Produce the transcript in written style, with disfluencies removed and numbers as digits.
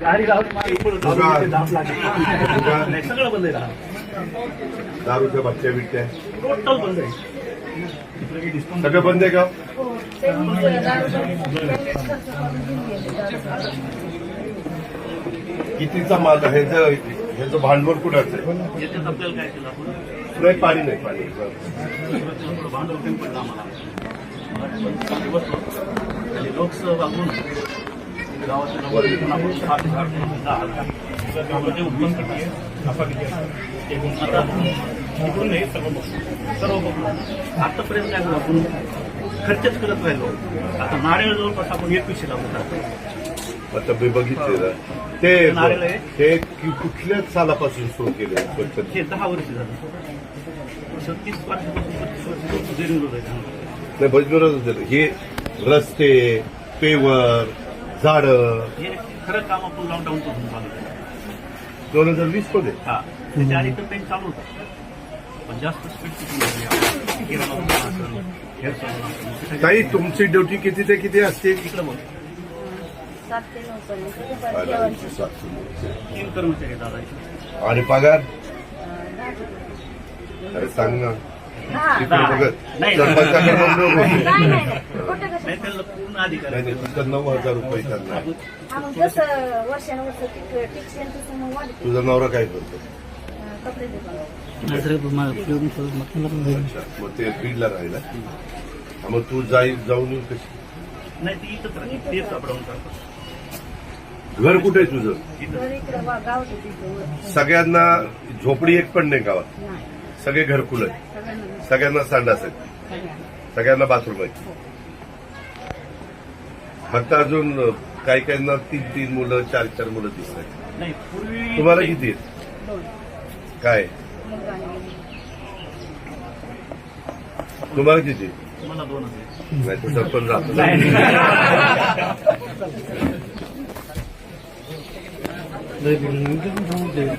गाडी सगळं बंद आहे. दारूच्या बच्च्या बिट्या टोटल बंद आहे. सगळं बंद आहे का? कितीचा माल आहे? ह्याचं भांडवल कुणाचं आहे? याच्यात आपल्याला काय केलं आपण नाही, पाणी नाही, पाणी भांडवल कमी पडलं आम्हाला. बसलो आणि लोकसभा वापरून गावाच्या आपण 60 उत्पन्न करणार आता इकडून नाही सर्व बघलो. आतापर्यंत काय आपण खर्चच करत राहिलो. आता नारळ जवळपास आपण 2100 लावतो. आता मी बघितलेलं ते कुठल्याच सालापासून सुरू केलं स्वच्छता? हे 10 वर्ष झालं. 30 वर्षापासून 35 वर्ष जरूर आहे. नाही, बजबरच झालं. हे रस्ते, पेवर, झाडं, हे खरं काम आपण लॉकडाऊन पासून चालू केलं. 2020 मध्ये. हा, त्याच्या आधी तर पेन चालू होता, पण जास्त स्पीड ताई, तुमची ड्युटी किती ते किती असते? इकडं बघ 7 ते 9 पर्यंत. 3 कर्मचारी दादा. आणि पगार? अरे सांग ना. इकडे बघत नाही. सरपंचाकडे नाही नाही, खोटं कसं? नाही, त्याला पूर्ण अधिकार आहे. तुझं 9,000 रुपये करणार. हा, मग जसं वर्षानुवर्ष टिक्स तसं मग वाढत. तुझा नवरा काय करतो? कपडे दुकान. अच्छा, मग ते बीडला राहिला. मग तू जाऊन येऊ कशी? नाही, ती इथंच राहते. तेच अपडाऊन करतो. घर कुठे आहे तुझं? तर इकडं गावात तिथं सगळ्यांना झोपडी एक पण नाही गावात. नाही, सगळे घरकुल आहे. सगळ्यांना सगळ्यांना संडास आहेत. सगळ्यांना बाथरूम आहे. फक्त अजून काही काहींना 3 मुलं, 4 मुलं दिसत आहेत. नाही, पूर्वी तुम्हाला किती आहेत? 2 काय मुलगा आणि मुलगी. तुम्हाला किती? मला 2 आहे. नाही, तो सरपंच राहतो. नाही.